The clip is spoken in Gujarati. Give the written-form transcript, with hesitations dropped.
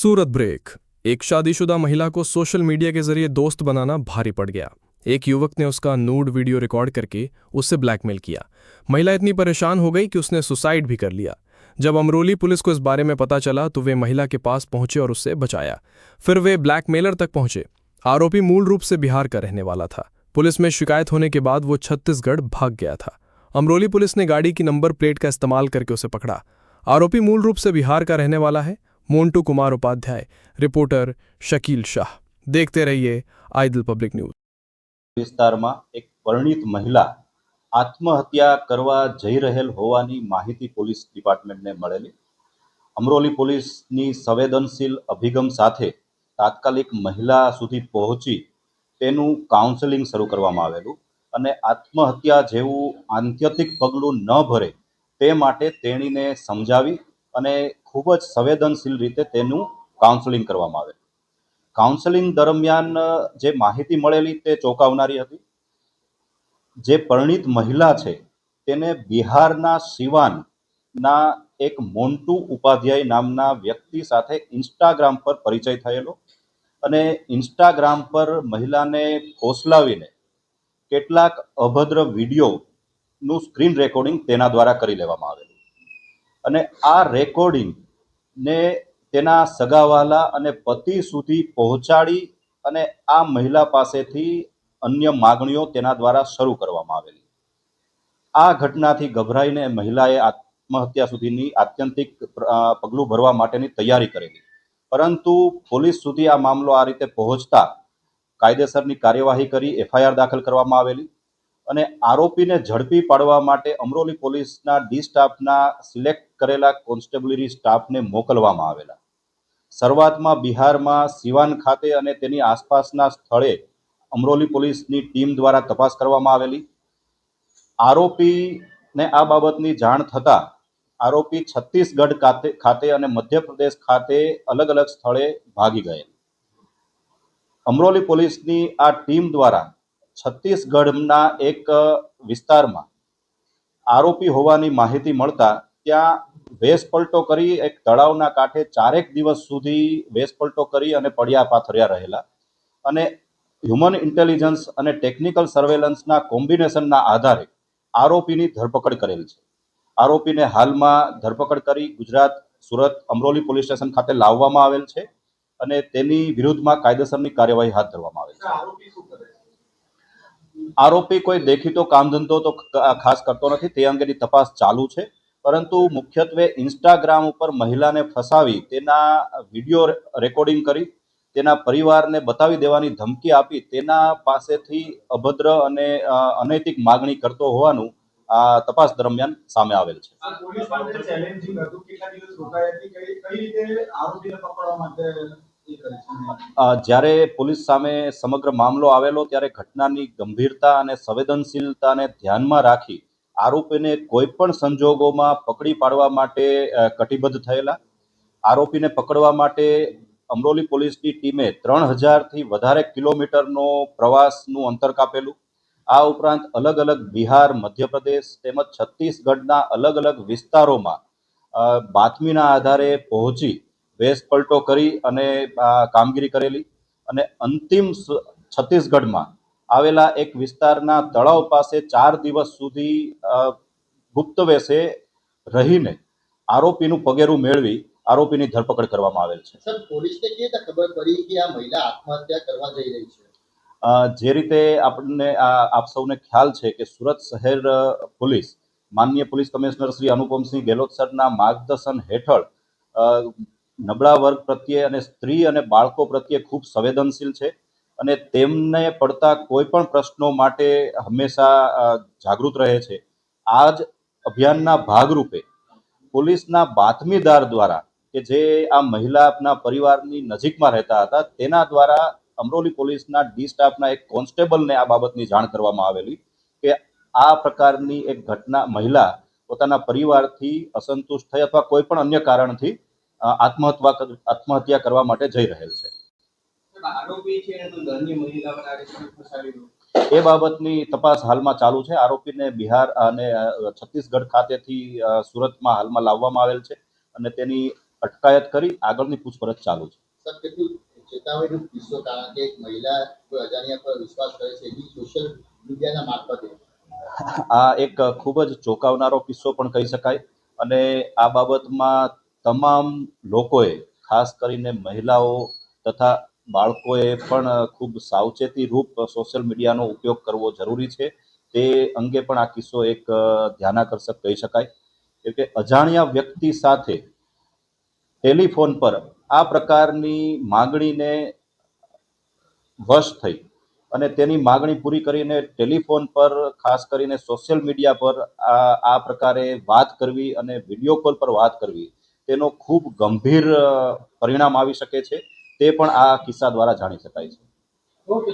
सूरत ब्रेक। एक शादीशुदा महिला को सोशल मीडिया के जरिए दोस्त बनाना भारी पड़ गया। एक युवक ने उसका नूड वीडियो रिकॉर्ड करके उससे ब्लैकमेल किया। महिला इतनी परेशान हो गई कि उसने सुसाइड भी कर लिया। जब अमरोली पुलिस को इस बारे में पता चला तो वे महिला के पास पहुंचे और उससे बचाया। फिर वे ब्लैकमेलर तक पहुंचे। आरोपी मूल रूप से बिहार का रहने वाला था। पुलिस में शिकायत होने के बाद वो छत्तीसगढ़ भाग गया था। अमरोली पुलिस ने गाड़ी की नंबर प्लेट का इस्तेमाल करके उसे पकड़ा। आरोपी मूल रूप से बिहार का रहने वाला है। मोन्टू कुमार उपाध्याय, रिपोर्टर शकील शाह। देखते रहिए आइदल पब्लिक न्यूज। વિસ્તારમાં એક પરિણીત મહિલા આત્મહત્યા કરવા જઈ રહેલ હોવાની માહિતી પોલીસ ડિપાર્ટમેન્ટને મળેલી. અમરોલી પોલીસની સંવેદનશીલ અભિગમ સાથે તાત્કાલિક મહિલા સુધી પહોંચી તેનું કાઉન્સેલિંગ શરૂ કરવામાં આવેલું અને આત્મહત્યા જેવું આત્યંતિક પગલું ન ભરે તે માટે તેણીને સમજાવી અને ખૂબ જ સંવેદનશીલ રીતે તેનું કાઉન્સેલિંગ કરવામાં આવેલું. કાઉન્સેલિંગ દરમિયાન જે માહિતી મળેલી તે ચોંકાવનારી હતી. જે પરિણીત મહિલા છે તેને બિહારના સિવાનના એક મોન્ટુ ઉપાધ્યાય નામના વ્યક્તિ સાથે ઇન્સ્ટાગ્રામ પર પરિચય થયેલો અને ઇન્સ્ટાગ્રામ પર મહિલાને ફોસલાવીને કેટલાક અભદ્ર વિડીયોનું સ્ક્રીન રેકોર્ડિંગ તેના દ્વારા કરી લેવામાં આવેલું અને આ રેકોર્ડિંગને તેના સગાવાલા અને પતિ સુધી પહોંચાડી અને આ મહિલા પાસેથી અન્ય માગણીઓ તેના દ્વારા શરૂ કરવામાં આવેલી. આ ઘટનાથી ગભરાઈને મહિલાએ આત્મહત્યા સુધીની આત્યંતિક પગલું ભરવા માટેની તૈયારી કરેલી, પરંતુ પોલીસ સુધી આ મામલો આ રીતે પહોંચતા કાયદેસરની કાર્યવાહી કરી એફઆઈઆર દાખલ કરવામાં આવેલી અને આરોપીને ઝડપી પાડવા માટે અમરોલી પોલીસના ડી સ્ટાફના સિલેક્ટ કરેલા કોન્સ્ટેબલરી સ્ટાફને મોકલવામાં આવેલા. શરૂઆતમાં બિહારમાં સિવાન ખાતે અને તેની આસપાસના સ્થળે અમરોલી પોલીસની ટીમ દ્વારા તપાસ કરવામાં આવેલી. આરોપીને આ બાબતની જાણ થતાં આરોપી છત્તીસગઢ ખાતે અને મધ્યપ્રદેશ ખાતે અલગ અલગ સ્થળે ભાગી ગયેલ. અમરોલી પોલીસની આ ટીમ દ્વારા છત્તીસગઢના એક વિસ્તારમાં આરોપી હોવાની માહિતી મળતા ત્યાં વેશપલટો કરી એક તળાવના કાંઠે 4 દિવસ સુધી વેશપલટો કરી અને પડ્યા પાથર્યા રહેલા અને હ્યુમન ઇન્ટેલિજન્સ અને ટેકનિકલ સર્વેલન્સના કોમ્બિનેશનના આધારે આરોપીની ધરપકડ કરેલ છે. આરોપીને હાલમાં ધરપકડ કરી ગુજરાત સુરત અમરોલી પોલીસ સ્ટેશન ખાતે લાવવામાં આવેલ છે અને તેની વિરુદ્ધમાં કાયદેસરની કાર્યવાહી હાથ ધરવામાં આવેલ છે. આરોપી કોઈ દેખીતો કામ ધંધો તો ખાસ કરતો નથી, તે અંગેની તપાસ ચાલુ છે, પરંતુ મુખ્યત્વે ઇન્સ્ટાગ્રામ ઉપર મહિલાને ફસાવી તેના વિડીયો રેકોર્ડિંગ કરી તેના પરિવારને બતાવી દેવાની ધમકી આપી તેના પાસેથી અભદ્ર અને અનૈતિક માગણી કરતો હોવાનું તપાસ દરમિયાન સામે આવેલ છે. જ્યારે પોલીસ સામે સમગ્ર મામલો આવેલો ત્યારે ઘટનાની ગંભીરતા અને સંવેદનશીલતાને ધ્યાનમાં રાખી આરોપીને કોઈ પણ સંજોગોમાં પકડી પાડવા માટે કટિબદ્ધ થયેલા. આરોપીને પકડવા માટે અમરોલી પોલીસની ટીમે 3000થી વધારે કિલોમીટરનો પ્રવાસનું અંતર કાપેલું. આ ઉપરાંત અલગ અલગ બિહાર, મધ્યપ્રદેશ તેમજ છત્તીસગઢના અલગ અલગ વિસ્તારોમાં બાતમીના આધારે પહોંચી વેશપલટો કરી અને કામગીરી કરેલી અને અંતિમ છત્તીસગઢમાં આવેલા એક વિસ્તારના તળાવ પાસે 4 દિવસ સુધી ગુપ્ત વેશે રહીને આરોપીનું પગેરું મેળવી આરોપીની ધરપકડ કરવામાં આવેલ છે. સર, પોલીસને કેવી રીતે ખબર પડી કે આ મહિલા આત્મહત્યા કરવા જઈ રહી છે? જે રીતે આપણને આપ સૌને ખ્યાલ છે કે સુરત શહેર પોલીસ માનનીય પોલીસ કમિશનર શ્રી અનુપમસિંહ ગેહલોત સરના માર્ગદર્શન હેઠળ નબળા વર્ગ પ્રત્યે અને સ્ત્રી અને બાળકો પ્રત્યે ખૂબ સંવેદનશીલ છે અને તેમને પડતા કોઈ પણ પ્રશ્નો માટે હંમેશા જાગૃત રહે છે. આ જ અભિયાનના ભાગરૂપે પોલીસના બાતમીદાર દ્વારા કે જે આ મહિલાના પરિવારની નજીકમાં રહેતા હતા તેના દ્વારા અમરોલી પોલીસના ડી સ્ટાફના એક કોન્સ્ટેબલને આ બાબતની જાણ કરવામાં આવેલી કે આ પ્રકારની એક ઘટના મહિલા પોતાના પરિવારથી અસંતુષ્ટ થઈ અથવા કોઈ પણ અન્ય કારણથી આત્મહત્યા કરવા માટે જઈ રહેલ છે. એ બાબતની તપાસ હાલમાં ચાલુ છે. આરોપીને બિહાર અને છત્તીસગઢ ખાતેથી સુરતમાં હાલમાં લાવવામાં આવેલ છે અને તેની અટકાયત કરી આગળની પૂછપરછ ચાલુ છે. સર, કેટલું ચેતવણીનો કિસ્સો, કારણ કે એક મહિલા કોઈ અજાણ્યા પર વિશ્વાસ કરે છે, એની સોશિયલ મીડિયાના મારફતે. આ એક ખૂબ જ ચોંકાવનારો કિસ્સો પણ કહી શકાય અને આ બાબતમાં તમામ લોકોએ, ખાસ કરીને મહિલાઓ તથા બાળકોએ પણ ખૂબ સાવચેતી રૂપ સોશિયલ મીડિયાનો ઉપયોગ કરવો જરૂરી છે. તે અંગે પણ આ કિસ્સો એક ધ્યાનાકર્ષક કહી શકાય. કેમ કે અજાણ્યા વ્યક્તિ સાથે ટેલિફોન પર આ પ્રકારની માગણીને વશ થઈ અને તેની માગણી પૂરી કરીને ટેલિફોન પર, ખાસ કરીને સોશિયલ મીડિયા પર આ પ્રકારે વાત કરવી અને વિડીયો કોલ પર વાત કરવી, તેનો ખૂબ ગંભીર પરિણામ આવી શકે છે. તે પણ આ કિસ્સા દ્વારા જાણી શકાય છે. ઓકે.